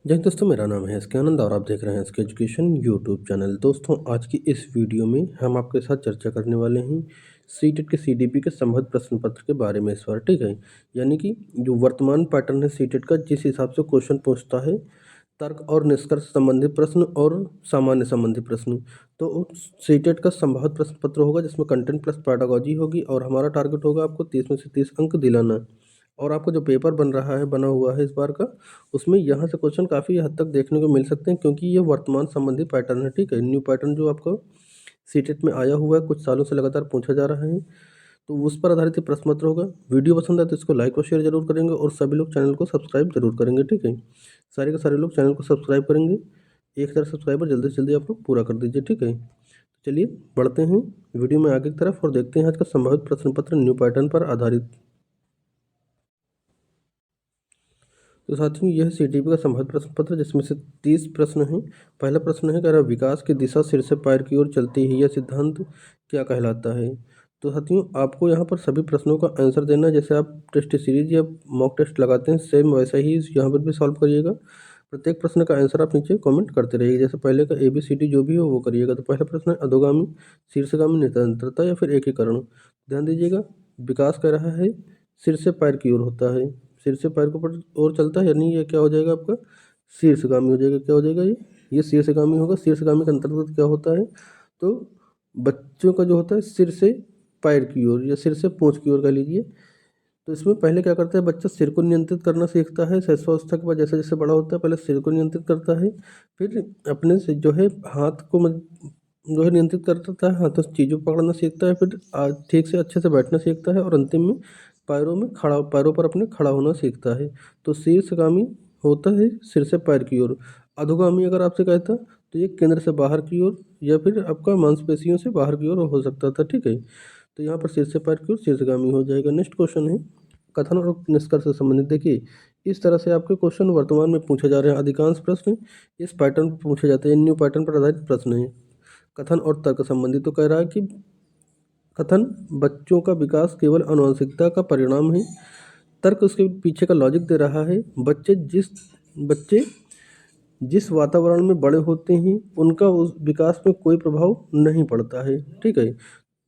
जय हिंद दोस्तों, मेरा नाम है एसके आनंद और आप देख रहे हैं एसके एजुकेशन यूट्यूब चैनल। दोस्तों, आज की इस वीडियो में हम आपके साथ चर्चा करने वाले हैं सीटेट के सीडीपी के संबद्ध प्रश्न पत्र के बारे में इस बार। ठीक है, यानी कि जो वर्तमान पैटर्न है सीटेट का, जिस हिसाब से क्वेश्चन पूछता है तर्क और निष्कर्ष संबंधी प्रश्न और सामान्य संबंधी प्रश्न, तो सीटेट का संभावित प्रश्न पत्र होगा जिसमें कंटेंट प्लस पैडागोजी होगी और हमारा टारगेट होगा आपको 30 में से 30 अंक दिलाना। और आपका जो पेपर बना हुआ है इस बार का, उसमें यहाँ से क्वेश्चन काफ़ी हद तक देखने को मिल सकते हैं, क्योंकि ये वर्तमान संबंधी पैटर्न है। ठीक है, न्यू पैटर्न जो आपका सीटेट में आया हुआ है, कुछ सालों से लगातार पूछा जा रहा है, तो उस पर आधारित ये प्रश्न पत्र होगा। वीडियो पसंद आए तो इसको लाइक और शेयर जरूर करेंगे और सभी लोग चैनल को सब्सक्राइब जरूर करेंगे। ठीक है, सारे के सारे लोग चैनल को सब्सक्राइब करेंगे। 1000 सब्सक्राइबर जल्दी से जल्दी आप लोग पूरा कर दीजिए। ठीक है, चलिए बढ़ते हैं वीडियो में आगे की तरफ और देखते हैं आज का संभावित प्रश्न पत्र न्यू पैटर्न पर आधारित। तो साथियों, यह सीटीपी का संभावित प्रश्न पत्र, जिसमें से 30 प्रश्न हैं। पहला प्रश्न है, कह रहा विकास की दिशा सिर से पैर की ओर चलती है, यह सिद्धांत क्या कहलाता है। तो साथियों, आपको यहाँ पर सभी प्रश्नों का आंसर देना है। जैसे आप टेस्ट सीरीज या मॉक टेस्ट लगाते हैं, सेम वैसा ही यहाँ पर भी सॉल्व करिएगा। प्रत्येक प्रश्न का आंसर आप नीचे कमेंट करते रहिए। जैसे पहले का ABCD जो भी हो वो करिएगा। तो पहला प्रश्न है, अधोगामी शीर्षगामी निरंतरता या फिर एकीकरण। ध्यान दीजिएगा, विकास कह रहा है सिर से पैर की ओर होता है, सिर से पैर के ऊपर और चलता है, यानी ये क्या हो जाएगा आपका शीर्षगामी हो जाएगा। क्या हो जाएगा ये शीर्षगामी होगा। शीर्षगामी के अंतर्गत क्या होता है, तो बच्चों का जो होता है सिर से पैर की ओर या सिर से पूंछ की ओर कह लीजिए। तो इसमें पहले क्या करता है, बच्चा सिर को नियंत्रित करना सीखता है। शैशवावस्था के बाद जैसे जैसे बड़ा होता है, पहले सिर को नियंत्रित करता है, फिर अपने से जो है हाथ को जो है नियंत्रित करता है, हाथों से चीज़ों को पकड़ना सीखता है, फिर ठीक से अच्छे से बैठना सीखता है और अंतिम में पैरों पर अपने खड़ा होना सीखता है। तो शीर्षगामी होता है सिर से पैर की ओर। अधोगामी अगर आपसे कहता तो ये केंद्र से बाहर की ओर या फिर आपका मांसपेशियों से बाहर की ओर हो सकता था। ठीक है, तो यहाँ पर सिर से पैर की ओर शीर्षगामी हो जाएगा। नेक्स्ट क्वेश्चन है, कथन और निष्कर्ष से संबंधित। देखिए, इस तरह से आपके क्वेश्चन वर्तमान में पूछे जा रहे हैं। अधिकांश प्रश्न इस पैटर्न पर पूछे जाते हैं, न्यू पैटर्न पर आधारित प्रश्न है। कथन और तर्क संबंधित, तो कह रहा है कि कथन बच्चों का विकास केवल आनुवंशिकता का परिणाम है। तर्क उसके पीछे का लॉजिक दे रहा है, बच्चे जिस वातावरण में बड़े होते हैं उनका उस विकास में कोई प्रभाव नहीं पड़ता है। ठीक है,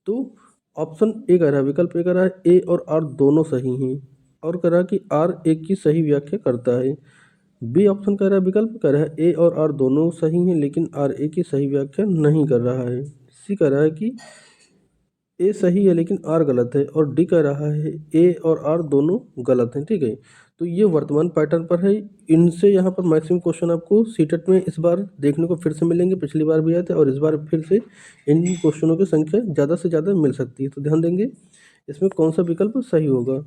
तो ऑप्शन ए कह रहा है, विकल्प ए कह रहा है ए और आर दोनों सही हैं, और कह रहा है कि आर एक की सही व्याख्या करता है। बी ऑप्शन कह रहा है, विकल्प कह रहा है ए और आर दोनों सही हैं लेकिन आर ए की सही व्याख्या नहीं कर रहा है। सी कह रहा है कि ए सही है लेकिन आर गलत है, और डी कह रहा है ए और आर दोनों गलत हैं। ठीक है, तो ये वर्तमान पैटर्न पर है। इनसे यहाँ पर मैक्सिमम क्वेश्चन आपको सीटेट में इस बार देखने को फिर से मिलेंगे। पिछली बार भी आए थे और इस बार फिर से इन क्वेश्चनों की संख्या ज़्यादा से ज़्यादा मिल सकती है। तो ध्यान देंगे इसमें कौन सा विकल्प सही होगा।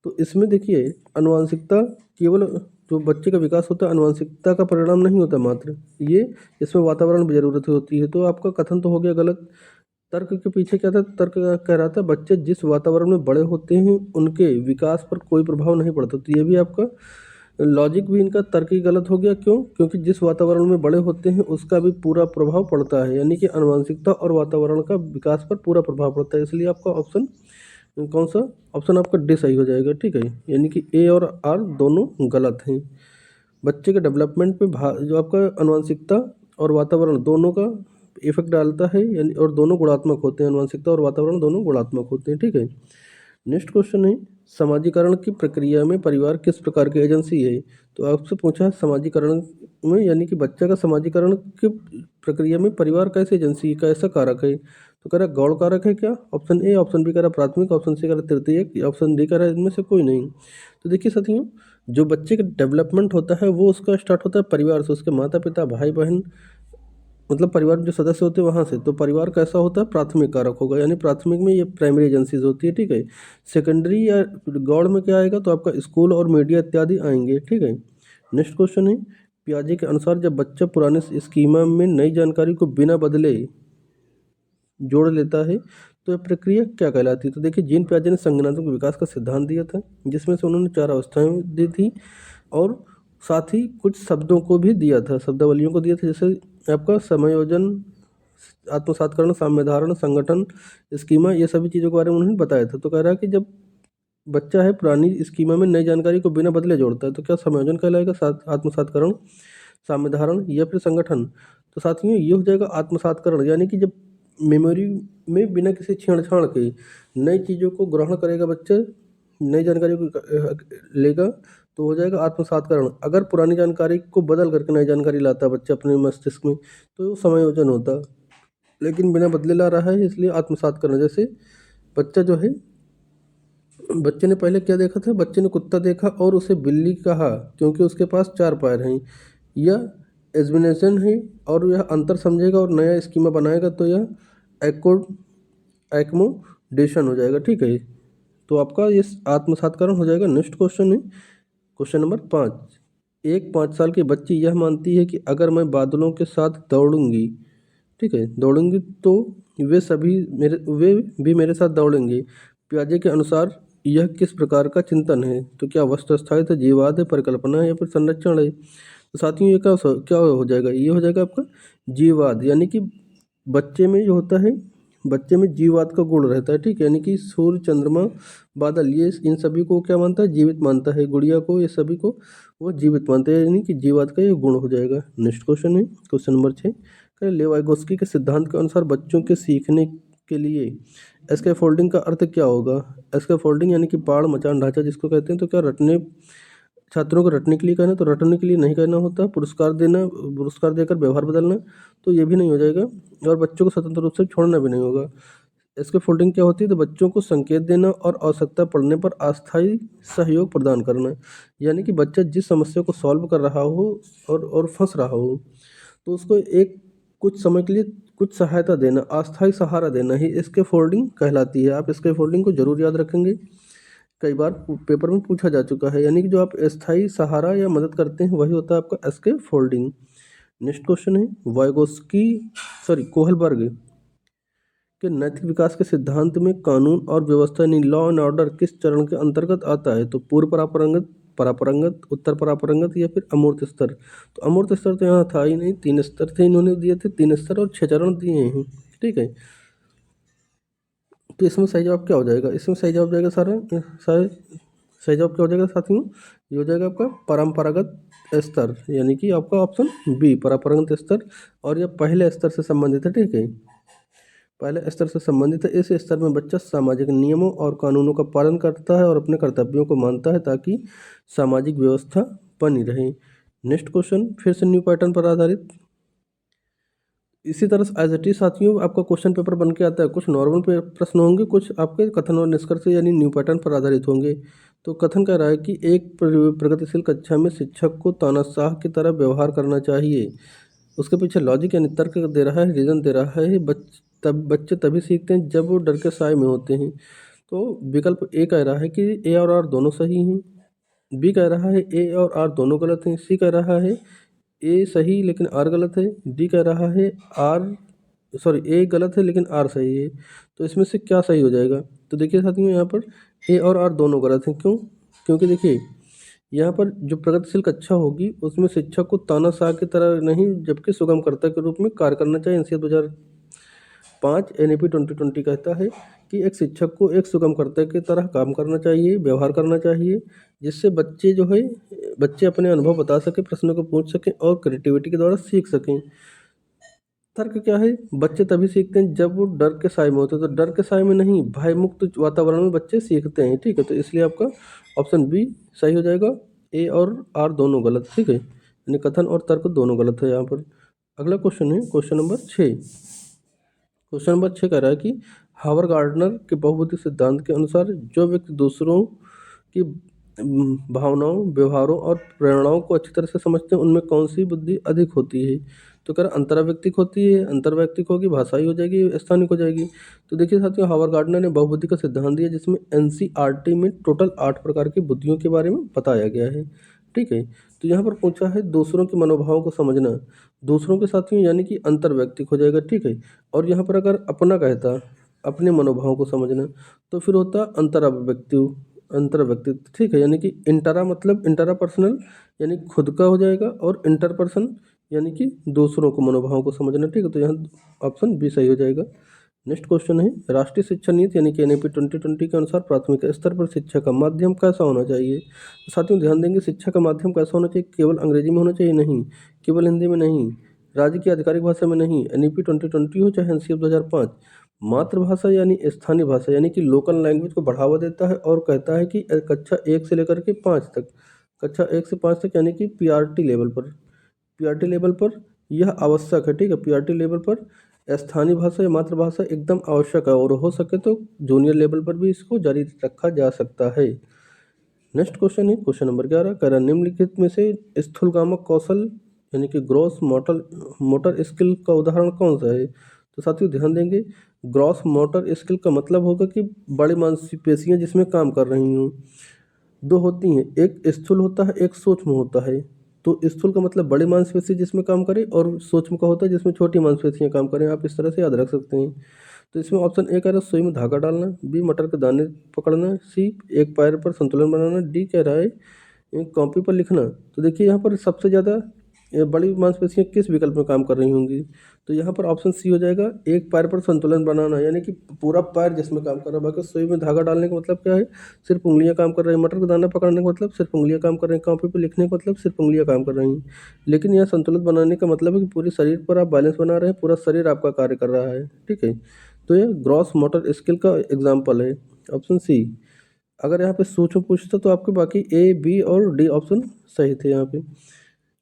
तो इसमें देखिए, आनुवंशिकता केवल जो बच्चे का विकास होता है आनुवंशिकता का परिणाम नहीं होता मात्र, ये इसमें वातावरण भी जरूरत होती है। तो आपका कथन तो हो गया गलत। तर्क के पीछे क्या था, तर्क कह रहा था बच्चे जिस वातावरण में बड़े होते हैं उनके विकास पर कोई प्रभाव नहीं पड़ता। तो ये भी आपका लॉजिक भी इनका तर्क ही गलत हो गया। क्यों? क्योंकि जिस वातावरण में बड़े होते हैं उसका भी पूरा प्रभाव पड़ता है, यानी कि आनुवंशिकता और वातावरण का विकास पर पूरा प्रभाव पड़ता है। इसलिए आपका ऑप्शन कौन सा, ऑप्शन आपका डी सही हो जाएगा। ठीक है, यानी कि ए और आर दोनों गलत हैं। बच्चे के डेवलपमेंट में जो आपका आनुवंशिकता और वातावरण दोनों का इफेक्ट डालता है, यानी और दोनों गुणात्मक होते हैं। आनुवंशिकता और वातावरण दोनों गुणात्मक होते हैं। ठीक है, नेक्स्ट क्वेश्चन है, समाजीकरण की प्रक्रिया में परिवार किस प्रकार की एजेंसी है। तो आपसे पूछा है समाजीकरण में, यानी कि बच्चा का समाजीकरण की प्रक्रिया में परिवार कैसे एजेंसी, कैसा कारक है। तो कह रहा है गौण कारक है क्या, ऑप्शन ए, ऑप्शन बी कह रहा है प्राथमिक, ऑप्शन सी कह रहा है तृतीयक, ऑप्शन डी कह रहा है इनमें से कोई नहीं। तो देखिए साथियों, जो बच्चे का डेवलपमेंट होता है वो उसका स्टार्ट होता है परिवार से, उसके माता पिता भाई बहन, मतलब परिवार में जो सदस्य होते हैं वहाँ से। तो परिवार कैसा होता है, प्राथमिक कारक होगा, यानी प्राथमिक में ये प्राइमरी एजेंसीज होती है। ठीक है, सेकेंडरी या गौड़ में क्या आएगा, तो आपका स्कूल और मीडिया इत्यादि आएंगे। ठीक है, नेक्स्ट क्वेश्चन है, पियाजे के अनुसार जब बच्चा पुराने स्कीमा में नई जानकारी को बिना बदले जोड़ लेता है तो यह प्रक्रिया क्या कहलाती है। तो देखिए, जीन पियाजे ने संज्ञानात्मक विकास का सिद्धांत दिया था, जिसमें से उन्होंने 4 अवस्थाएं दी थी और साथ ही कुछ शब्दों को भी दिया था, शब्दावलियों को दिया था। जैसे आपका समायोजन, आत्मसातकरण, साम्यधारण, संगठन, स्कीमा, ये सभी चीज़ों के बारे में उन्होंने बताया था। तो कह रहा है कि जब बच्चा है पुरानी स्कीमा में नई जानकारी को बिना बदले जोड़ता है तो क्या समायोजन कहलाएगा, साथ आत्मसातकरण साम्यधारण या फिर संगठन। तो साथियों ये हो जाएगा आत्मसात्करण, यानी कि जब मेमोरी में बिना किसी छेड़छाड़ के नई चीज़ों को ग्रहण करेगा बच्चा, नई जानकारी को लेगा, तो हो जाएगा आत्मसात्करण। अगर पुरानी जानकारी को बदल करके नई जानकारी लाता है बच्चा अपने मस्तिष्क में, तो समायोजन होता, लेकिन बिना बदले ला रहा है, इसलिए आत्मसात्करण। जैसे बच्चा जो है, बच्चे ने पहले क्या देखा था, बच्चे ने कुत्ता देखा और उसे बिल्ली कहा क्योंकि उसके पास 4 पैर हैं। यह एस्बिनेशन है और यह अंतर समझेगा और नया स्कीमा बनाएगा, तो यह एक्कोड एक्मोडेशन हो जाएगा। ठीक है, तो आपका ये आत्मसात्करण हो जाएगा। नेक्स्ट क्वेश्चन है क्वेश्चन नंबर 5। एक 5 साल की बच्ची यह मानती है कि अगर मैं बादलों के साथ दौड़ूंगी, ठीक है, दौड़ूंगी तो वे भी मेरे साथ दौड़ेंगे। पियाजे के अनुसार यह किस प्रकार का चिंतन है? तो क्या वस्तु स्थायित्व, जीववाद है, परिकल्पना है या फिर संरक्षण है? तो साथियों ये क्या हो जाएगा, ये हो जाएगा आपका जीववाद। यानी कि बच्चे में जो होता है, बच्चे में जीववाद का गुण रहता है। ठीक है, यानी कि सूर्य, चंद्रमा, बादल, ये इन सभी को क्या मानता है, जीवित मानता है। गुड़िया को, ये सभी को वो जीवित मानते हैं, यानी कि जीववाद का ये गुण हो जाएगा। नेक्स्ट क्वेश्चन है क्वेश्चन नंबर 6। लेवाइगोस्की के सिद्धांत के अनुसार बच्चों के सीखने के लिए स्कैफोल्डिंग का अर्थ क्या होगा? स्कैफोल्डिंग यानी कि पाड़ मचान ढांचा जिसको कहते हैं। तो क्या रटने, छात्रों को रटने के लिए कहना, तो रटने के लिए नहीं कहना होता। पुरस्कार देना, पुरस्कार देकर व्यवहार बदलना, तो ये भी नहीं हो जाएगा। और बच्चों को स्वतंत्र रूप से छोड़ना भी नहीं होगा। इसके फोल्डिंग क्या होती है, तो बच्चों को संकेत देना और आवश्यकता पड़ने पर अस्थायी सहयोग प्रदान करना। यानी कि बच्चा जिस समस्या को सॉल्व कर रहा हो और फंस रहा हो, तो उसको एक कुछ समय के लिए कुछ सहायता देना, अस्थायी सहारा देना ही इसके फोल्डिंग कहलाती है। आप इसके फोल्डिंग को जरूर याद रखेंगे, कई बार पेपर में पूछा जा चुका है। यानी कि जो आप अस्थायी सहारा या मदद करते हैं वही होता है आपका एस्के फोल्डिंग। नेक्स्ट क्वेश्चन है कोहलबर्ग के नैतिक विकास के सिद्धांत में कानून और व्यवस्था यानी लॉ एंड ऑर्डर किस चरण के अंतर्गत आता है? तो पूर्व परापरंगत, परापरंगत, उत्तर परापरंगत या फिर अमूर्त स्तर। तो अमूर्त स्तर तो यहाँ था ही नहीं, 3 स्तर थे, इन्होंने दिए थे 3 स्तर और 6 चरण दिए हैं। ठीक है, तो इसमें सही जवाब क्या हो जाएगा? इसमें सही जवाब जाएगा सही जवाब क्या हो जाएगा साथियों? ये हो जाएगा आपका परंपरागत स्तर, यानी कि आपका ऑप्शन बी परंपरागत स्तर। और यह पहले स्तर से संबंधित है। ठीक है, पहले स्तर से संबंधित है। इस स्तर में बच्चा सामाजिक नियमों और कानूनों का पालन करता है और अपने कर्तव्यों को मानता है ताकि सामाजिक व्यवस्था बनी रहे। नेक्स्ट क्वेश्चन फिर से न्यू पैटर्न पर आधारित। इसी तरह से एज इट इज साथियों आपका क्वेश्चन पेपर बन के आता है। कुछ नॉर्मल प्रश्न होंगे, कुछ आपके कथन और निष्कर्ष यानी न्यू पैटर्न पर आधारित होंगे। तो कथन कह रहा है कि एक प्रगतिशील कक्षा में शिक्षक को तानाशाह की तरह व्यवहार करना चाहिए। उसके पीछे लॉजिक यानी तर्क दे रहा है, रीजन दे रहा है। बच्चे तभी सीखते हैं जब वो डर के साए में होते हैं। तो विकल्प ए कह रहा है कि ए और आर दोनों सही हैं। बी कह रहा है ए और आर दोनों गलत हैं। सी कह रहा है ए सही लेकिन आर गलत है। डी कह रहा है ए गलत है लेकिन आर सही है। तो इसमें से क्या सही हो जाएगा? तो देखिए साथियों यहाँ पर ए और आर दोनों गलत हैं। क्यों? क्योंकि देखिए यहाँ पर जो प्रगतिशील कक्षा होगी उसमें शिक्षक को तानाशाह की तरह नहीं जबकि सुगमकर्ता के रूप में कार्य करना चाहिए। एनसीआर 2005 एनईपी 2020 कहता है कि एक शिक्षक को एक सुगमकर्ता की तरह काम करना चाहिए, व्यवहार करना चाहिए, जिससे बच्चे अपने अनुभव बता सकें, प्रश्नों को पूछ सकें और क्रिएटिविटी के द्वारा सीख सकें। तर्क क्या है? बच्चे तभी सीखते हैं जब वो डर के साए में होते हैं। तो डर के साए में नहीं, भय मुक्त वातावरण में बच्चे सीखते हैं। ठीक है, तो इसलिए आपका ऑप्शन बी सही हो जाएगा। ए और आर दोनों गलत। ठीक है, यानी कथन और तर्क दोनों गलत है यहाँ पर। अगला क्वेश्चन है क्वेश्चन नंबर 6। क्वेश्चन नंबर 6 कह रहा है कि हावर्ड गार्डनर के बहुबुद्धि सिद्धांत के अनुसार जो व्यक्ति दूसरों की भावनाओं, व्यवहारों और प्रेरणाओं को अच्छी तरह से समझते हैं उनमें कौन सी बुद्धि अधिक होती है? तो कह रहा अंतर्वैयक्तिक होती है, अंतर्वैयक्तिक होगी, भाषाई हो जाएगी, स्थानिक हो जाएगी। तो देखिए साथियों हावर्ड गार्डनर ने बहुबुद्धि का सिद्धांत दिया जिसमें एनसीईआरटी में टोटल 8 प्रकार की बुद्धियों के बारे में बताया गया है। ठीक है, तो यहाँ पर पूछा है दूसरों के मनोभावों को समझना। दूसरों के साथियों यानी कि अंतर्वैयक्तिक हो जाएगा। ठीक है, और यहाँ पर अगर अपना कहता अपने मनोभावों को समझना तो फिर होता अंतर्व्यक्तित्व। ठीक है, यानी कि इंटरा मतलब इंटरा पर्सनल यानी खुद का हो जाएगा और इंटरपर्सन यानी कि दूसरों को मनोभावों को समझना। ठीक है, तो यहाँ ऑप्शन बी सही हो जाएगा। नेक्स्ट क्वेश्चन है, राष्ट्रीय शिक्षा नीति यानी कि NEP 2020 के अनुसार प्राथमिक स्तर पर शिक्षा का माध्यम कैसा होना चाहिए। तो साथियों ध्यान देंगे, शिक्षा का माध्यम कैसा होना चाहिए, केवल अंग्रेजी में होना चाहिए नहीं, केवल हिंदी में नहीं, राज्य की आधिकारिक भाषा में नहीं, NEP 2020 हो चाहे NCF 2005, मातृभाषा यानी स्थानीय भाषा यानी कि लोकल लैंग्वेज को बढ़ावा देता है और कहता है कि कक्षा 1 से लेकर के 5 तक, कक्षा 1 से 5 तक यानी कि PRT लेवल पर, PRT लेवल पर यह आवश्यक है। ठीक है, PRT लेवल पर स्थानीय भाषा या मातृभाषा एकदम आवश्यक है और हो सके तो जूनियर लेवल पर भी इसको जारी रखा जा सकता है। नेक्स्ट क्वेश्चन है क्वेश्चन नंबर 11, कह रहा निम्नलिखित में से स्थूलगामक कौशल यानी कि ग्रॉस मोटर स्किल का उदाहरण कौन सा है। तो साथियों ध्यान देंगे, ग्रॉस मोटर स्किल का मतलब होगा कि बड़ी मांसपेशियां जिसमें काम कर रही हूँ। दो होती हैं, एक स्थूल होता है, एक सूक्ष्म होता है। तो स्थूल का मतलब बड़ी मांसपेशी जिसमें काम करे और सूक्ष्म का होता है जिसमें छोटी मांसपेशियां काम करें। आप इस तरह से याद रख सकते हैं। तो इसमें ऑप्शन ए कह रहा है सुई में धागा डालना, बी मटर के दाने पकड़ना, सी एक पैर पर संतुलन बनाना, डी कह रहा है कॉपी पर लिखना। तो देखिए यहाँ पर सबसे ज़्यादा बड़ी मांसपेशियां किस विकल्प में काम कर रही होंगी। तो यहाँ पर ऑप्शन सी हो जाएगा, एक पैर पर संतुलन बनाना यानी कि पूरा पैर जिसमें काम कर रहा है। बाकी सुई में धागा डालने का मतलब क्या है, सिर्फ उंगलियां काम कर रही हैं। मटर का दाना पकड़ने का मतलब सिर्फ उंगलियां काम कर रही हैं। कॉपी पर लिखने का मतलब सिर्फ उंगलियां काम कर रही हैं। लेकिन यह संतुलित बनाने का मतलब है कि पूरे शरीर पर आप बैलेंस बना रहे हैं, पूरा शरीर आपका कार्य कर रहा है। ठीक है, तो यह ग्रॉस मोटर स्किल का एग्जाम्पल है, ऑप्शन सी। अगर यहाँ पे सूक्ष्म पूछता तो आपके बाकी ए, बी और डी ऑप्शन सही थे यहाँ पे।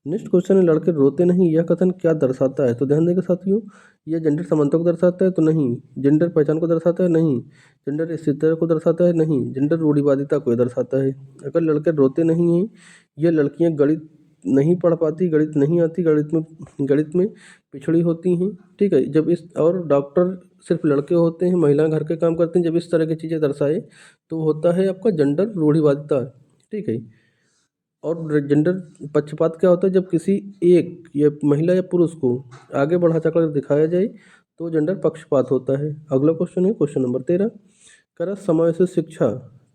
नेक्स्ट क्वेश्चन है, लड़के रोते नहीं यह कथन क्या दर्शाता है। तो ध्यान देंगे साथियों, यह जेंडर समानता को दर्शाता है तो नहीं, जेंडर पहचान को दर्शाता है नहीं, जेंडर स्थिरता को दर्शाता है नहीं, जेंडर रूढ़िवादिता को दर्शाता है। अगर लड़के रोते नहीं हैं, यह लड़कियां गणित नहीं पढ़ पाती, गणित नहीं आती, गणित में पिछड़ी होती हैं। ठीक है, जब इस और डॉक्टर सिर्फ लड़के होते हैं, महिलाएं घर के काम करती हैं, जब इस तरह की चीज़ें दर्शाए तो होता है आपका जेंडर रूढ़िवादिता। ठीक है, और जेंडर पक्षपात क्या होता है, जब किसी एक या महिला या पुरुष को आगे बढ़ा चढ़कर दिखाया जाए तो जेंडर पक्षपात होता है। अगला क्वेश्चन है क्वेश्चन नंबर 13, कह रहा समवयस्क शिक्षा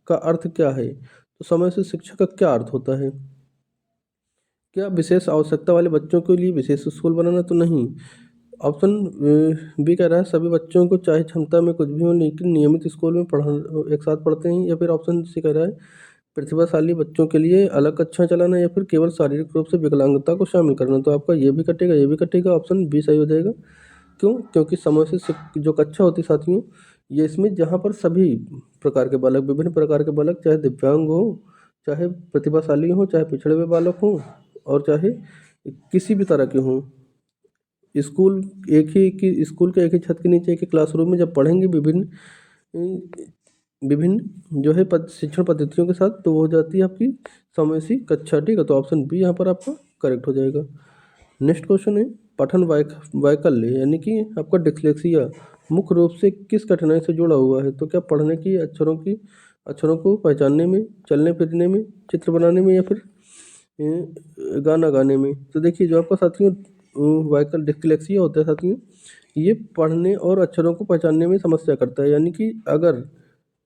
का अर्थ क्या है। तो समवयस्क शिक्षा का क्या अर्थ होता है, क्या विशेष आवश्यकता वाले बच्चों के लिए विशेष स्कूल बनाना। तो नहीं, ऑप्शन बी कह रहा है सभी बच्चों को चाहे क्षमता में कुछ भी हो लेकिन नियमित स्कूल में पढ़ एक साथ पढ़ते हैं। या फिर ऑप्शन सी कह रहा है प्रतिभाशाली बच्चों के लिए अलग कक्षा चलाना, या फिर केवल शारीरिक रूप से विकलांगता को शामिल करना। तो आपका ये भी कटेगा, ये भी कटेगा, ऑप्शन बी सही हो जाएगा। क्यों, क्योंकि समय से जो कक्षा होती है साथियों, ये इसमें जहाँ पर सभी प्रकार के बालक, विभिन्न प्रकार के बालक, चाहे दिव्यांग हो, चाहे प्रतिभाशाली हो, चाहे पिछड़े हुए बालक हों, और चाहे किसी भी तरह के हों, स्कूल स्कूल के एक ही छत के नीचे एक ही क्लासरूम में जब पढ़ेंगे विभिन्न जो है शिक्षण पद्धतियों के साथ, तो वो हो जाती है आपकी समवयसी कक्षा। ठीक है, तो ऑप्शन बी यहाँ पर आपका करेक्ट हो जाएगा। नेक्स्ट क्वेश्चन है, पठन वैकल्य यानी कि आपका डिस्लेक्सिया मुख्य रूप से किस कठिनाई से जुड़ा हुआ है। तो क्या पढ़ने की अक्षरों को पहचानने में, चलने फिरने में, चित्र बनाने में, या फिर गाना गाने में। तो देखिए जो आपका साथियों वैकल्य डिस्लेक्सिया होता है साथियों, ये पढ़ने और अक्षरों को पहचानने में समस्या करता है। यानी कि अगर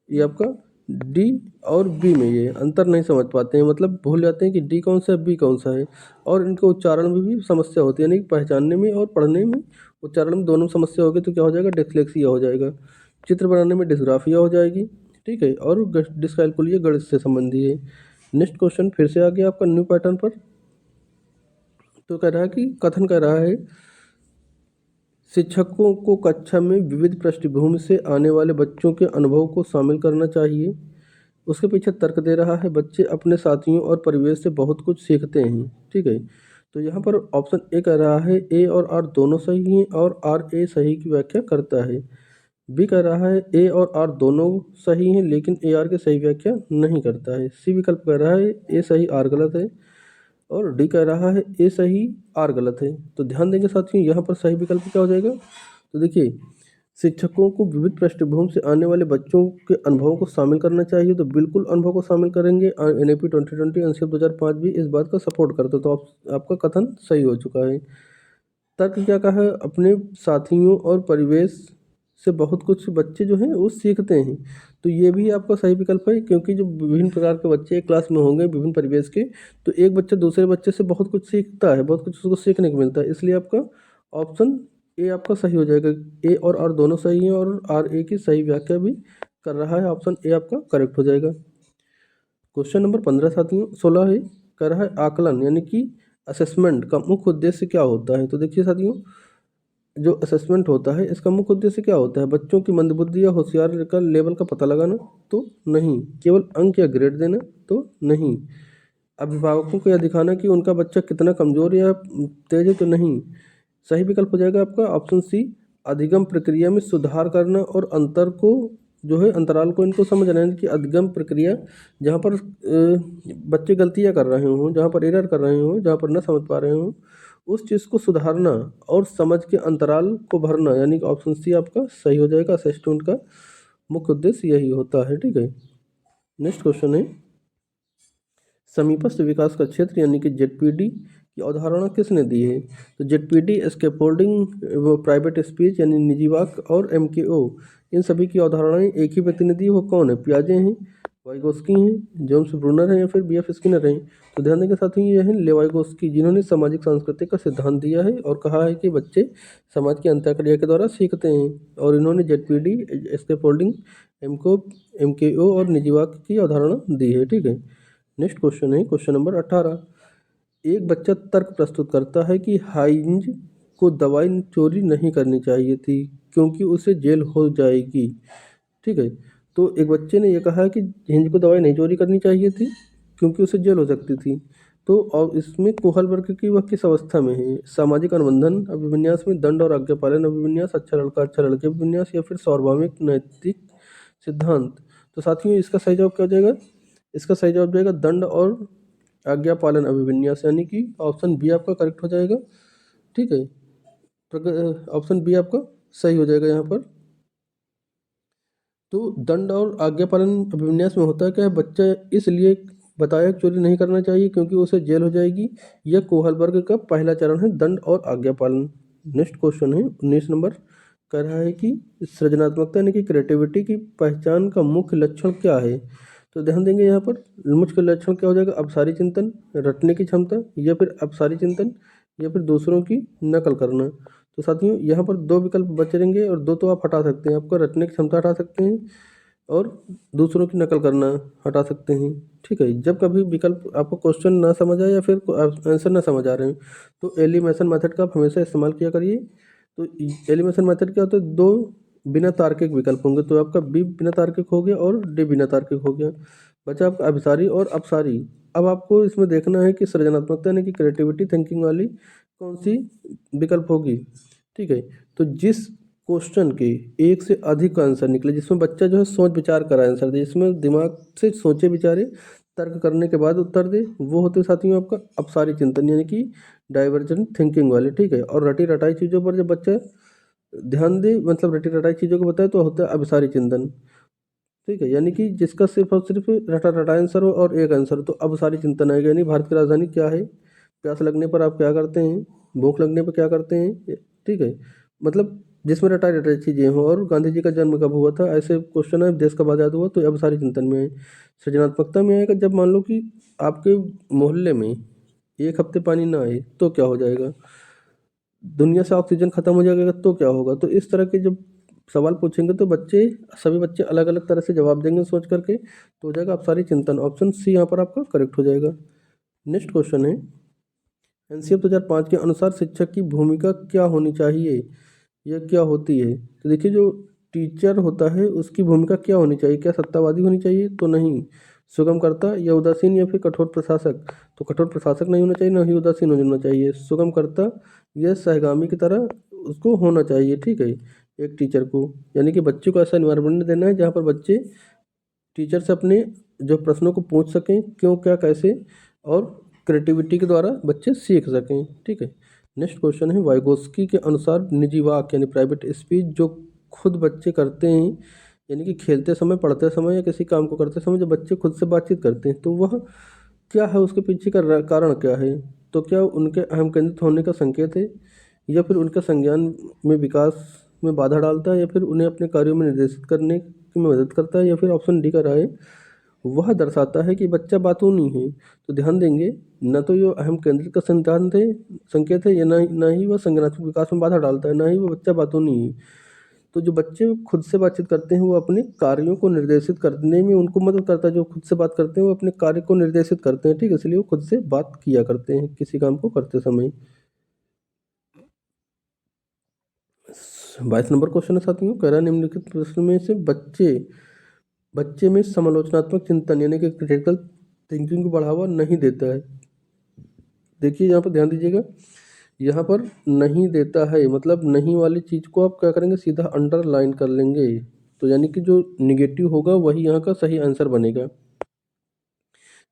ये आपका डी और बी में ये अंतर नहीं समझ पाते हैं, मतलब भूल जाते हैं कि डी कौन सा है, बी कौन सा है, और इनके उच्चारण में भी समस्या होती है। यानी कि पहचानने में और पढ़ने में, उच्चारण में दोनों समस्या होगी तो क्या हो जाएगा, डिस्लेक्सिया हो जाएगा। चित्र बनाने में डिस्ग्राफिया हो जाएगी। ठीक है, और डिस्कैलकुलिया गणित से संबंधी है। नेक्स्ट क्वेश्चन फिर से आ गया आपका न्यू पैटर्न पर। तो कह रहा है कि कथन कह रहा है शिक्षकों को कक्षा में विविध पृष्ठभूमि से आने वाले बच्चों के अनुभव को शामिल करना चाहिए। उसके पीछे तर्क दे रहा है बच्चे अपने साथियों और परिवेश से बहुत कुछ सीखते हैं। ठीक है, तो यहाँ पर ऑप्शन ए कह रहा है ए और आर दोनों सही हैं और आर ए सही की व्याख्या करता है। बी कह रहा है ए और आर दोनों सही हैं लेकिन ए आर की सही व्याख्या नहीं करता है। सी विकल्प कह रहा है ए सही आर गलत है, और डी कह रहा है ए सही आर गलत है। तो ध्यान देंगे साथियों, यहाँ पर सही विकल्प क्या हो जाएगा। तो देखिए, शिक्षकों को विविध पृष्ठभूमि से आने वाले बच्चों के अनुभवों को शामिल करना चाहिए, तो बिल्कुल अनुभव को शामिल करेंगे। NEP 2020 NCF 2005 भी इस बात का सपोर्ट करते, तो आपका कथन सही हो चुका है। तर्क क्या कहा है, अपने साथियों और परिवेश से बहुत कुछ बच्चे जो हैं वो सीखते हैं। तो ये भी आपका सही विकल्प है, क्योंकि जो विभिन्न प्रकार के बच्चे एक क्लास में होंगे विभिन्न परिवेश के, तो एक बच्चा दूसरे बच्चे से बहुत कुछ सीखता है, बहुत कुछ उसको सीखने को मिलता है। इसलिए आपका ऑप्शन ए आपका सही हो जाएगा। ए और आर दोनों सही हैं और आर ए की सही व्याख्या भी कर रहा है। ऑप्शन ए आपका करेक्ट हो जाएगा। क्वेश्चन नंबर 15 साथियों 16 है, कह रहा है आकलन यानी कि असेसमेंट का मुख्य उद्देश्य क्या होता है। तो देखिए साथियों, जो असेसमेंट होता है इसका मुख्य उद्देश्य क्या होता है? बच्चों की मंदबुद्धि या होशियार का लेवल का पता लगाना? तो नहीं। केवल अंक या ग्रेड देना? तो नहीं। अभिभावकों को यह दिखाना कि उनका बच्चा कितना कमजोर या तेज है? तो नहीं। सही विकल्प हो जाएगा आपका ऑप्शन सी, अधिगम प्रक्रिया में सुधार करना और अंतर को जो है अंतराल को इनको समझ रहे हैं कि अधिगम प्रक्रिया जहाँ पर बच्चे गलतियाँ कर रहे हों, जहाँ पर एरर कर रहे हों, जहाँ पर न समझ पा रहे हों, उस चीज़ को सुधारना और समझ के अंतराल को भरना, यानी कि ऑप्शन सी आपका सही हो जाएगा। असेसमेंट का मुख्य उद्देश्य यही होता है। ठीक है, नेक्स्ट क्वेश्चन है, समीपस्थ विकास का क्षेत्र यानी कि जेडपीडी की अवधारणा किसने दी है? तो जेडपीडी स्कैफोल्डिंग, वो प्राइवेट स्पीच यानी निजी वाक्य और एमकेओ, इन सभी की अवधारणाएं एक ही व्यक्ति ने दी। वो कौन है? पियाजे हैं, वाइगोस्की हैं, जेम्स ब्रूनर हैं या फिर बीएफ स्किनर हैं? तो ध्यान देने के साथ ही ये है लेवाइगोस्की, जिन्होंने सामाजिक सांस्कृतिक का सिद्धांत दिया है और कहा है कि बच्चे समाज की अंतःक्रिया के द्वारा सीखते हैं। और इन्होंने जेडपीडी, स्कैफोल्डिंग, एमको एमकेओ और निजी वाक्य की अवधारणा दी है। ठीक है, नेक्स्ट क्वेश्चन है क्वेश्चन नंबर 18, एक बच्चा तर्क प्रस्तुत करता है कि हाइंज को दवाई चोरी नहीं करनी चाहिए थी क्योंकि उसे जेल हो जाएगी। ठीक है, तो एक बच्चे ने यह कहा है कि हिंज को दवाई नहीं चोरी करनी चाहिए थी क्योंकि उसे जेल हो सकती थी। तो और इसमें कोहल वर्ग की वह किस अवस्था में है? सामाजिक अनुबंधन अभिविन्यास में, दंड और आज्ञापालन अभिविन्यास, अच्छा लड़का अच्छा लड़के अभिविन्यास, या फिर सार्वभौमिक नैतिक सिद्धांत? तो साथियों इसका सही जवाब क्या हो जाएगा? इसका सही जवाब जाएगा दंड और आज्ञा पालन अभिविन्यास, यानी कि ऑप्शन बी आपका करेक्ट हो जाएगा। ठीक है, ऑप्शन बी आपका सही हो जाएगा यहाँ पर। तो दंड और आज्ञा पालन अभिविन्यास में होता है क्या है? बच्चा इसलिए बताया कि चोरी नहीं करना चाहिए क्योंकि उसे जेल हो जाएगी। यह कोहलबर्ग का पहला चरण है, दंड और आज्ञा पालन। नेक्स्ट क्वेश्चन है 19 नंबर, कह रहा है कि सृजनात्मकता यानी कि क्रिएटिविटी की पहचान का मुख्य लक्षण क्या है? तो ध्यान देंगे यहाँ पर मुख्य लक्षण क्या हो जाएगा? अपसारी चिंतन, रटने की क्षमता, या फिर अपसारी चिंतन, या फिर दूसरों की नकल करना। तो साथियों यहाँ पर दो विकल्प बचे रहेंगे और दो तो आप हटा सकते हैं। आपका रटने की क्षमता हटा सकते हैं और दूसरों की नकल करना हटा सकते हैं। ठीक है, जब कभी विकल्प आपको क्वेश्चन ना समझ आए या फिर आंसर ना समझ आ रहे हैं तो एलिमिनेशन मेथड का आप हमेशा इस्तेमाल किया करिए। तो एलिमिनेशन मेथड क्या होता है? दो बिना तार्किक विकल्प होंगे, तो आपका बी बिना तार्किक हो गया और डी बिना तार्किक हो गया। बचा आपका अभिसारी और अपसारी। अब आपको इसमें देखना है कि सृजनात्मकता यानी कि क्रिएटिविटी थिंकिंग वाली कौन सी विकल्प होगी। ठीक है, तो जिस क्वेश्चन के एक से अधिक आंसर निकले, जिसमें बच्चा जो है सोच विचार कर आंसर दे, जिसमें दिमाग से सोचे विचारे तर्क करने के बाद उत्तर दे, वो होते साथियों आपका अपसारी चिंतन यानी कि डाइवर्जेंट थिंकिंग वाले। ठीक है, और रटी रटाई चीज़ों पर जब बच्चा ध्यान दे, मतलब रटी रटाई चीज़ों को बताए, तो होता है अभिसारी चिंतन। ठीक है, यानी कि जिसका सिर्फ और सिर्फ रटा रटा आंसर हो और एक आंसर हो तो अभिसारी चिंतन आएगा। यानी भारत की राजधानी क्या है? प्यास लगने पर आप क्या करते हैं? भूख लगने पर क्या करते हैं? ठीक है, मतलब जिसमें रटाई रटाई चीज़ें हों। और गांधी जी का जन्म कब हुआ था? ऐसे क्वेश्चन है। देश कब आज़ाद हुआ? तो अब सारी चिंतन में है। सृजनात्मकता में आएगा जब मान लो कि आपके मोहल्ले में एक हफ्ते पानी ना आए तो क्या हो जाएगा? दुनिया से ऑक्सीजन खत्म हो जाएगा तो क्या होगा? तो इस तरह के जब सवाल पूछेंगे तो बच्चे, सभी बच्चे अलग अलग तरह से जवाब देंगे सोच करके, तो हो जाएगा आप सारी चिंतन। ऑप्शन सी यहाँ पर आपका करेक्ट हो जाएगा। नेक्स्ट क्वेश्चन है, एनसीएफ 2005 के अनुसार शिक्षक की भूमिका क्या होनी चाहिए या क्या होती है? तो देखिए, जो टीचर होता है उसकी भूमिका क्या होनी चाहिए? क्या सत्तावादी होनी चाहिए? तो नहीं। सुगमकर्ता या उदासीन या फिर कठोर प्रशासक? तो कठोर प्रशासक नहीं होना चाहिए, ना ही उदासीन होना चाहिए। सुगमकर्ता या सहगामी की तरह उसको होना चाहिए। ठीक है, एक टीचर को, यानी कि बच्चे को ऐसा एनवायरनमेंट देना है जहाँ पर बच्चे टीचर से अपने जो प्रश्नों को पूछ सकें, क्यों क्या कैसे, और क्रिएटिविटी के द्वारा बच्चे सीख सकें। ठीक है, नेक्स्ट क्वेश्चन है, वाइगोस्की के अनुसार निजी वाक्य यानी प्राइवेट स्पीच जो खुद बच्चे करते हैं, यानी कि खेलते समय, पढ़ते समय या किसी काम को करते समय जब बच्चे खुद से बातचीत करते हैं तो वह क्या है? उसके पीछे का कारण क्या है? तो क्या उनके अहम केंद्रित होने का संकेत है, या फिर उनका संज्ञान में विकास में बाधा डालता है, या फिर उन्हें अपने कार्यों में निर्देशित करने में मदद करता है, या फिर ऑप्शन डी का राय वह दर्शाता है कि बच्चा बातूनी है। तो ध्यान देंगे, न तो ये अहम केंद्रित का सिद्धांत है, संकेत है, या ना ही वह संज्ञानात्मक विकास में बाधा डालता है, ना ही वह बच्चा बातूनी है। तो जो बच्चे खुद से बातचीत करते हैं वो अपने कार्यों को निर्देशित करने में उनको मदद करता है। जो खुद से बात करते हैं वो अपने कार्य को निर्देशित करते हैं, ठीक है, इसलिए वो खुद से बात किया करते हैं किसी काम को करते समय। 22 नंबर क्वेश्चन है साथियों, कह रहा है निम्नलिखित प्रश्न में से बच्चे में समालोचनात्मक चिंतन यानी कि क्रिटिकल थिंकिंग को बढ़ावा नहीं देता है। देखिए यहाँ पर ध्यान दीजिएगा, यहाँ पर नहीं देता है मतलब नहीं वाली चीज़ को आप क्या करेंगे, सीधा अंडरलाइन कर लेंगे। तो यानी कि जो निगेटिव होगा वही यहाँ का सही आंसर बनेगा।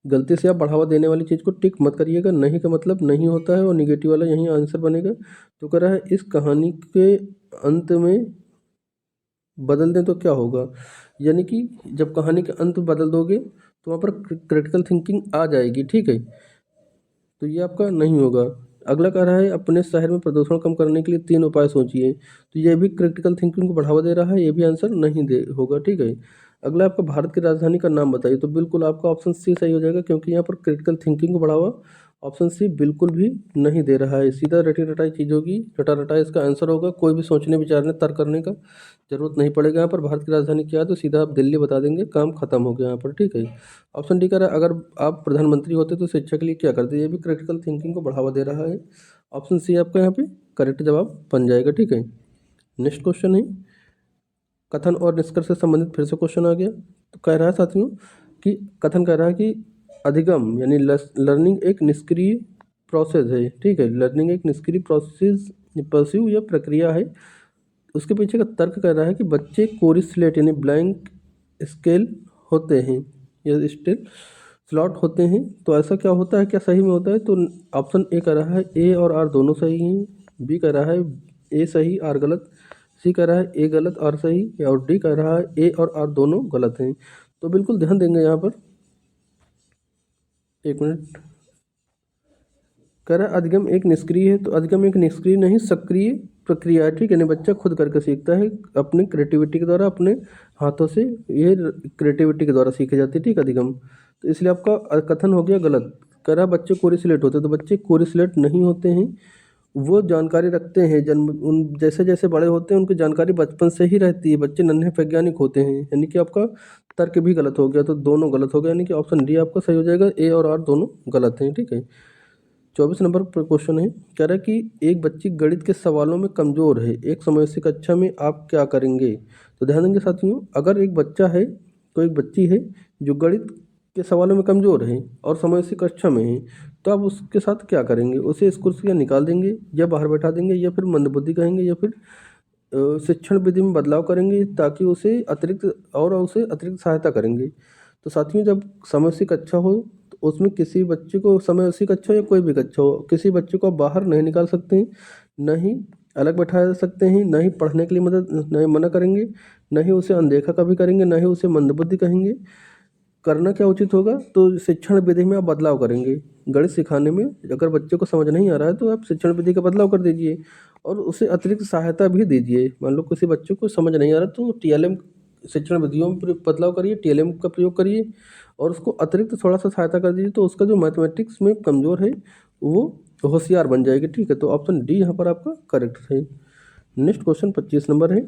गलती से आप बढ़ावा देने वाली चीज़ को टिक मत करिएगा, नहीं का मतलब नहीं होता है और निगेटिव वाला यही आंसर बनेगा। तो कह रहा है इस कहानी के अंत में बदल दें तो क्या होगा, यानी कि जब कहानी के अंत में बदल दोगे तो वहाँ पर क्रिटिकल थिंकिंग आ जाएगी, ठीक है, तो ये आपका नहीं होगा। अगला कह रहा है अपने शहर में प्रदूषण कम करने के लिए 3 उपाय सोचिए। तो ये भी क्रिटिकल थिंकिंग को बढ़ावा दे रहा है, ये भी आंसर नहीं दे होगा, ठीक है। अगला आपका भारत की राजधानी का नाम बताइए। तो बिल्कुल आपका ऑप्शन सी सही हो जाएगा, क्योंकि यहाँ पर क्रिटिकल थिंकिंग को बढ़ावा ऑप्शन सी बिल्कुल भी नहीं दे रहा है। सीधा रटी रटाई चीज़ होगी, रटा रटाई इसका आंसर होगा, कोई भी सोचने विचारने तर्क करने का जरूरत नहीं पड़ेगा। यहाँ पर भारत की राजधानी क्या है तो सीधा आप दिल्ली बता देंगे, काम खत्म हो गया यहाँ पर, ठीक है। ऑप्शन डी कह रहा है अगर आप प्रधानमंत्री होते तो शिक्षा के लिए क्या करते, ये भी क्रिटिकल थिंकिंग को बढ़ावा दे रहा है। ऑप्शन सी आपका यहाँ पे करेक्ट जवाब बन जाएगा, ठीक है। नेक्स्ट क्वेश्चन है कथन और निष्कर्ष से संबंधित, फिर से क्वेश्चन आ गया। तो कह रहा है साथियों कि कथन कह रहा है कि अधिगम यानी लर्निंग एक निष्क्रिय प्रोसेस है, ठीक है, लर्निंग एक निष्क्रिय प्रोसेस प्रोसेस या प्रक्रिया है। उसके पीछे का तर्क कर रहा है कि बच्चे कोरी स्लेट यानी ब्लैंक स्केल होते हैं या स्टिल स्लॉट होते हैं। तो ऐसा क्या होता है, क्या सही में होता है, तो ऑप्शन ए कह रहा है ए और आर दोनों सही हैं, बी कह रहा है ए सही आर गलत, सी कह रहा है ए गलत आर सही, और डी कह रहा है ए और आर दोनों गलत हैं। तो बिल्कुल ध्यान देंगे यहाँ पर, एक मिनट, कह रहा है अधिगम एक निष्क्रिय है। तो अधिगम एक निष्क्रिय नहीं सक्रिय प्रक्रिया है, ठीक है, यानी बच्चा खुद करके सीखता है अपनी क्रिएटिविटी के द्वारा, अपने हाथों से, ये क्रिएटिविटी के द्वारा सीखी जाती है, ठीक है, अधिगम। तो इसलिए आपका कथन हो गया गलत। कह रहा है बच्चे कोरिलेट होते हैं, तो बच्चे कोरिलेट नहीं होते हैं, वो जानकारी रखते हैं जन्म, उन जैसे जैसे बड़े होते हैं उनकी जानकारी बचपन से ही रहती है, बच्चे नन्हे वैज्ञानिक होते हैं, यानी कि आपका तर्क भी गलत हो गया, तो दोनों गलत हो गया, यानी कि ऑप्शन डी आपका सही हो जाएगा, ए और आर दोनों गलत हैं, ठीक है। 24 नंबर पर क्वेश्चन है, कह रहा है कि एक बच्ची गणित के सवालों में कमज़ोर है, एक समय से कक्षा में आप क्या करेंगे। तो ध्यान देंगे साथियों, अगर एक बच्चा है तो एक बच्ची है जो गणित के सवालों में कमज़ोर है और समय से कक्षा में है, तो आप उसके साथ क्या करेंगे, उसे स्कूल से निकाल देंगे या बाहर बैठा देंगे या फिर मंदबुद्धि कहेंगे या फिर शिक्षण विधि में बदलाव करेंगे ताकि उसे अतिरिक्त सहायता करेंगे। तो साथियों जब समय से कक्षा हो तो उसमें किसी बच्चे को, समय उसी कक्षा हो या कोई भी कक्षा हो, किसी बच्चे को आप बाहर नहीं निकाल सकते हैं, न ही अलग बैठा सकते हैं, न ही पढ़ने के लिए नहीं मना करेंगे, न ही उसे अनदेखा कभी करेंगे, न ही उसे मंदबुद्धि कहेंगे। करना क्या उचित होगा, तो शिक्षण विधि में आप बदलाव करेंगे। गणित सिखाने में अगर बच्चे को समझ नहीं आ रहा है तो आप शिक्षण विधि का बदलाव कर दीजिए और उसे अतिरिक्त सहायता भी दीजिए। मान लो किसी बच्चे को समझ नहीं आ रहा तो टीएलएम शिक्षण विधियों में बदलाव करिए, टीएलएम का प्रयोग करिए और उसको अतिरिक्त थोड़ा सा सहायता कर दीजिए, तो उसका जो मैथमेटिक्स में कमज़ोर है वो होशियार बन जाएगी, ठीक है। तो ऑप्शन डी यहाँ पर आपका करेक्ट है। नेक्स्ट क्वेश्चन 25 नंबर है,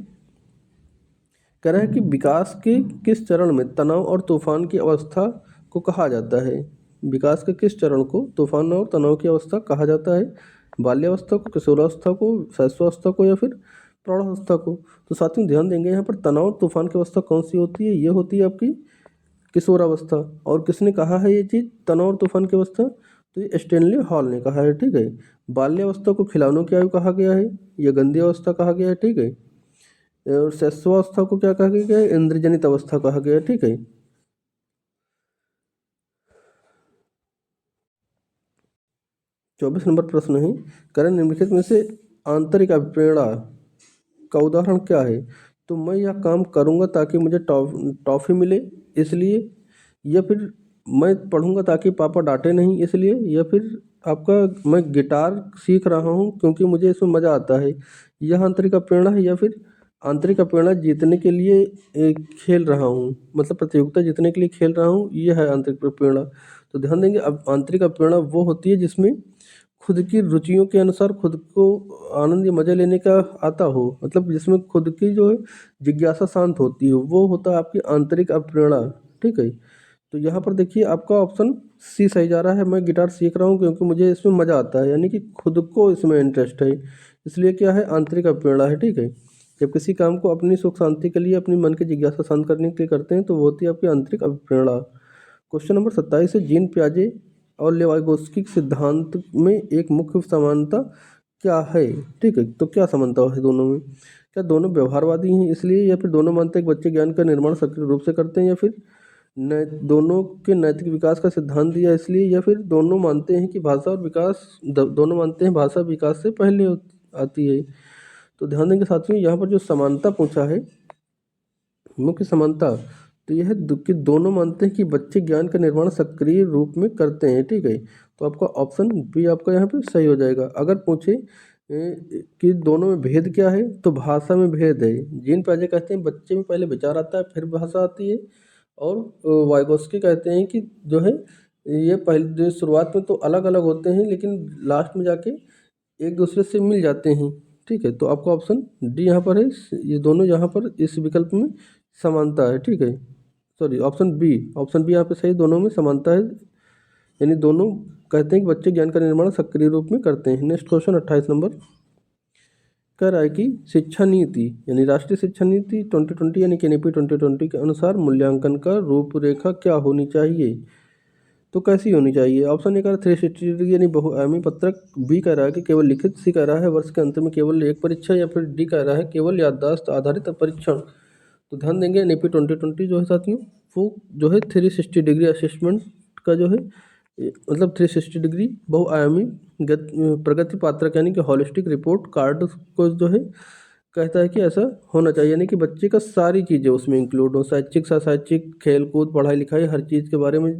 कह रहा है कि विकास के किस चरण में तनाव और तूफान की अवस्था को कहा जाता है। विकास के किस चरण को तूफान और तनाव की अवस्था कहा जाता है, बाल्यावस्था को, किशोरावस्था को, शैशवावस्था को या फिर प्रौढ़ावस्था को। तो साथियों ध्यान देंगे यहाँ पर तनाव और तूफान की अवस्था कौन सी होती है, ये होती है आपकी किशोरावस्था। और किसने कहा है ये चीज़ तनाव और तूफान की अवस्था, तो ये स्टेनली हॉल ने कहा है, ठीक है। बाल्यावस्था को खिलौनों की आयु कहा गया है, यह गंदी अवस्था कहा गया है, ठीक है। और शैशवावस्था को क्या कहा गया है, इंद्रजनित अवस्था कहा गया है, ठीक है। 24 नंबर प्रश्न है, करण निम्नलिखित में से आंतरिक अभिप्रेरणा का उदाहरण क्या है। तो मैं यह काम करूँगा ताकि मुझे टॉफ़ी मिले इसलिए, या फिर मैं पढ़ूँगा ताकि पापा डांटे नहीं इसलिए, या फिर आपका मैं गिटार सीख रहा हूँ क्योंकि मुझे इसमें मज़ा आता है, यह आंतरिक प्रेरणा है, या फिर आंतरिक प्रेरणा जीतने के लिए खेल रहा हूँ, मतलब प्रतियोगिता जीतने के लिए खेल रहा हूँ, ये है आंतरिक प्रेरणा। तो ध्यान देंगे, अब आंतरिक प्रेरणा वो होती है जिसमें खुद की रुचियों के अनुसार खुद को आनंद या मजा लेने का आता हो, मतलब जिसमें खुद की जो है जिज्ञासा शांत होती हो, वो होता है आपकी आंतरिक प्रेरणा। ठीक है, तो यहाँ पर देखिए आपका ऑप्शन सी सही जा रहा है। मैं गिटार सीख रहा हूँ क्योंकि मुझे इसमें मज़ा आता है, यानी कि खुद को इसमें इंटरेस्ट है, इसलिए क्या है, आंतरिक प्रेरणा है। ठीक है, जब किसी काम को अपनी सुख शांति के लिए, अपनी मन की जिज्ञासा शांत करने के लिए करते हैं तो वो होती है आपकी आंतरिक प्रेरणा। क्वेश्चन नंबर 27 है, जीन पियाजे और लेवाइगोस्की के सिद्धांत में एक मुख्य समानता क्या है? ठीक है, तो क्या समानता है दोनों में? क्या दोनों व्यवहारवादी हैं इसलिए, या फिर दोनों मानते हैं कि बच्चे ज्ञान का निर्माण सक्रिय रूप से करते हैं, या फिर दोनों के नैतिक विकास का सिद्धांत दिया इसलिए, या फिर दोनों मानते हैं कि भाषा और विकास दोनों मानते हैं भाषा विकास से पहले आती है। तो ध्यान देंगे साथियों, यहाँ पर जो समानता पूछा है, मुख्य समानता, तो यह कि दोनों मानते हैं कि बच्चे ज्ञान का निर्माण सक्रिय रूप में करते हैं। ठीक है, तो आपका ऑप्शन बी आपका यहाँ पे सही हो जाएगा। अगर पूछे कि दोनों में भेद क्या है, तो भाषा में भेद है। जीन पियाजे कहते हैं बच्चे में पहले विचार आता है फिर भाषा आती है, और वाइगोस्की कहते हैं कि जो है ये पहले जो शुरुआत में तो अलग अलग होते हैं लेकिन लास्ट में जाके एक दूसरे से मिल जाते हैं। ठीक है, तो आपका ऑप्शन डी यहाँ पर है, ये दोनों यहाँ पर इस विकल्प में समानता है। ठीक है, सॉरी, ऑप्शन बी यहाँ पे सही, दोनों में समानता है, यानी दोनों कहते हैं कि बच्चे ज्ञान का निर्माण सक्रिय रूप में करते हैं। नेक्स्ट क्वेश्चन 28 नंबर कह रहा है कि शिक्षा नीति यानी राष्ट्रीय शिक्षा नीति 2020 यानी कि एनईपी 2020 के अनुसार मूल्यांकन का रूपरेखा क्या होनी चाहिए? तो कैसी होनी चाहिए? ऑप्शन ए कह रहा है 360 डिग्री यानी बहुआयामी पत्रक, बी कह रहा है कि केवल लिखित, सी कह रहा है वर्ष के अंत में केवल एक परीक्षा, या फिर डी कह रहा है केवल याददाश्त आधारित परीक्षण। तो ध्यान देंगे एनईपी 2020 जो है साथियों, वो जो है 360 डिग्री असेसमेंट का जो है मतलब 360 डिग्री बहुआयामी प्रगति पात्रक यानी कि हॉलिस्टिक रिपोर्ट कार्ड को जो है कहता है कि ऐसा होना चाहिए, यानी कि बच्चे का सारी चीज़ें उसमें इंक्लूड हो, शैक्षिक शैक्षिक खेल कूद पढ़ाई लिखाई हर चीज़ के बारे में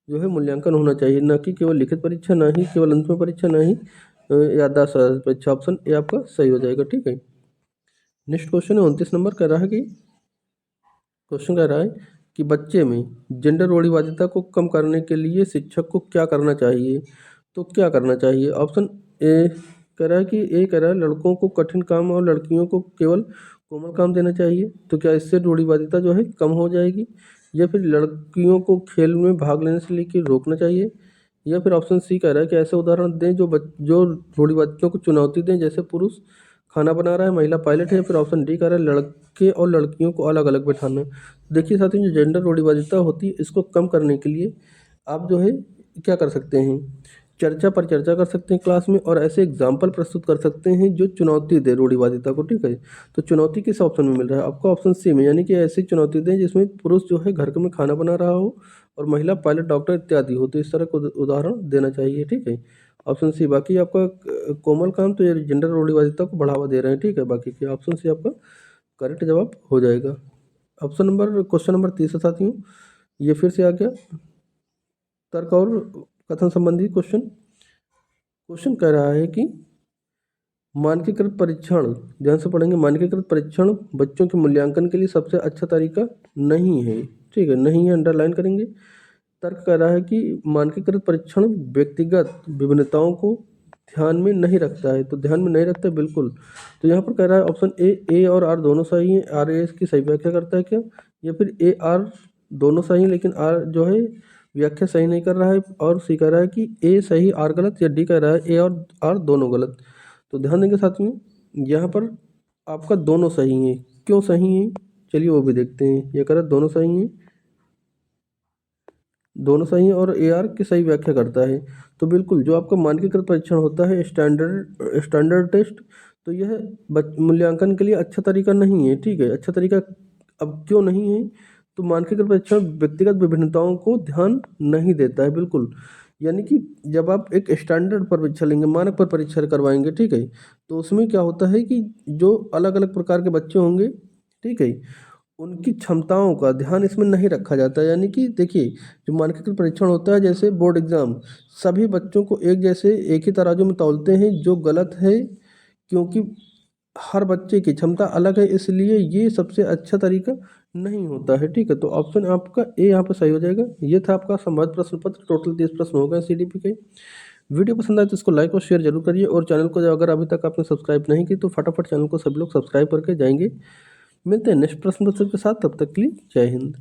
जो है मूल्यांकन होना चाहिए, ना कि केवल लिखित परीक्षा, ना ही केवल अंतिम परीक्षा, ना ही याददाश्त आधारित परीक्षा। ऑप्शन ए आपका सही हो जाएगा। ठीक है, नेक्स्ट क्वेश्चन है 29 नंबर कह रहा है कि क्वेश्चन कह रहा है कि बच्चे में जेंडर रूढ़िवादिता को कम करने के लिए शिक्षक को क्या करना चाहिए? तो क्या करना चाहिए? ऑप्शन ए कह रहा है कि ए कह रहा है लड़कों को कठिन काम और लड़कियों को केवल कोमल काम देना चाहिए। तो क्या इससे रूढ़िवादिता जो है कम हो जाएगी? या फिर लड़कियों को खेल में भाग लेने से लेकर रोकना चाहिए? या फिर ऑप्शन सी कह रहा है कि ऐसे उदाहरण दें जो रूढ़िवादिता को चुनौती दें, जैसे पुरुष खाना बना रहा है, महिला पायलट है। फिर ऑप्शन डी कह रहा है लड़के और लड़कियों को अलग अलग बैठाना। देखिए साथियों, जो जेंडर रूढ़िवादिता होती है इसको कम करने के लिए आप जो है क्या कर सकते हैं, चर्चा पर चर्चा कर सकते हैं क्लास में, और ऐसे एग्जाम्पल प्रस्तुत कर सकते हैं जो चुनौती दे रूढ़िवादिता को। ठीक है, तो चुनौती किस ऑप्शन में मिल रहा है आपको? ऑप्शन सी में, यानी कि ऐसी चुनौती दें जिसमें पुरुष जो है घर में खाना बना रहा हो और महिला पायलट डॉक्टर इत्यादि हो, तो इस तरह का उदाहरण देना चाहिए। ठीक है, ऑप्शन सी। बाकी आपका कोमल काम तो ये जेंडर रूढ़िवादिता को बढ़ावा दे रहे हैं। ठीक है, बाकी के ऑप्शन सी आपका करेक्ट जवाब हो जाएगा। क्वेश्चन नंबर 30 है साथियों, ये फिर से आ गया तर्क और कथन संबंधी क्वेश्चन। क्वेश्चन कह रहा है कि मानकीकृत परीक्षण, ध्यान से पढ़ेंगे, मानकीकृत परीक्षण बच्चों के मूल्यांकन के लिए सबसे अच्छा तरीका नहीं है। ठीक है, नहीं है अंडरलाइन करेंगे। तर्क कह रहा है कि मानकीकृत परीक्षण व्यक्तिगत विभिन्नताओं को ध्यान में नहीं रखता है। तो ध्यान में नहीं रखता है, बिल्कुल। तो यहाँ पर कह रहा है ऑप्शन ए और आर दोनों सही हैं। आर ए की सही व्याख्या करता है क्या? या फिर ए आर दोनों सही हैं लेकिन आर जो है व्याख्या सही नहीं कर रहा है, और सी कह रहा है कि ए सही आर गलत, या डी कह रहा है ए और आर दोनों गलत। तो ध्यान देंगे साथियों, यहाँ पर आपका दोनों सही हैं। क्यों सही हैं, चलिए वो भी देखते हैं। ये कह रहा है दोनों सही हैं, दोनों सही हैं, और ए आर की सही व्याख्या करता है। तो बिल्कुल जो आपका मानकीकृत परीक्षण होता है स्टैंडर्ड टेस्ट, तो यह मूल्यांकन के लिए अच्छा तरीका नहीं है। ठीक है, अच्छा तरीका अब क्यों नहीं है? तो मानकीकृत परीक्षण व्यक्तिगत विभिन्नताओं को ध्यान नहीं देता है, बिल्कुल। यानी कि जब आप एक स्टैंडर्ड पर परीक्षा लेंगे, मानक पर परीक्षा करवाएंगे, ठीक है, तो उसमें क्या होता है कि जो अलग अलग प्रकार के बच्चे होंगे, ठीक है, उनकी क्षमताओं का ध्यान इसमें नहीं रखा जाता है। यानी कि देखिए, जो मानकीकृत परीक्षण होता है जैसे बोर्ड एग्जाम, सभी बच्चों को एक जैसे एक ही तराजू में तौलते हैं, जो गलत है। क्योंकि हर बच्चे की क्षमता अलग है, इसलिए ये सबसे अच्छा तरीका नहीं होता है। ठीक है, तो ऑप्शन आपका ए यहाँ पर सही हो जाएगा। ये था आपका संवाद प्रश्न पत्र। टोटल 30 प्रश्न हो गए CDP के। वीडियो पसंद आए तो इसको लाइक और शेयर जरूर करिए, और चैनल को अगर अभी तक आपने सब्सक्राइब नहीं की तो फटाफट चैनल को सभी लोग सब्सक्राइब करके जाएंगे। मिलते हैं नेक्स्ट प्रश्न पत्र के साथ, तब तक के लिए जय हिंद।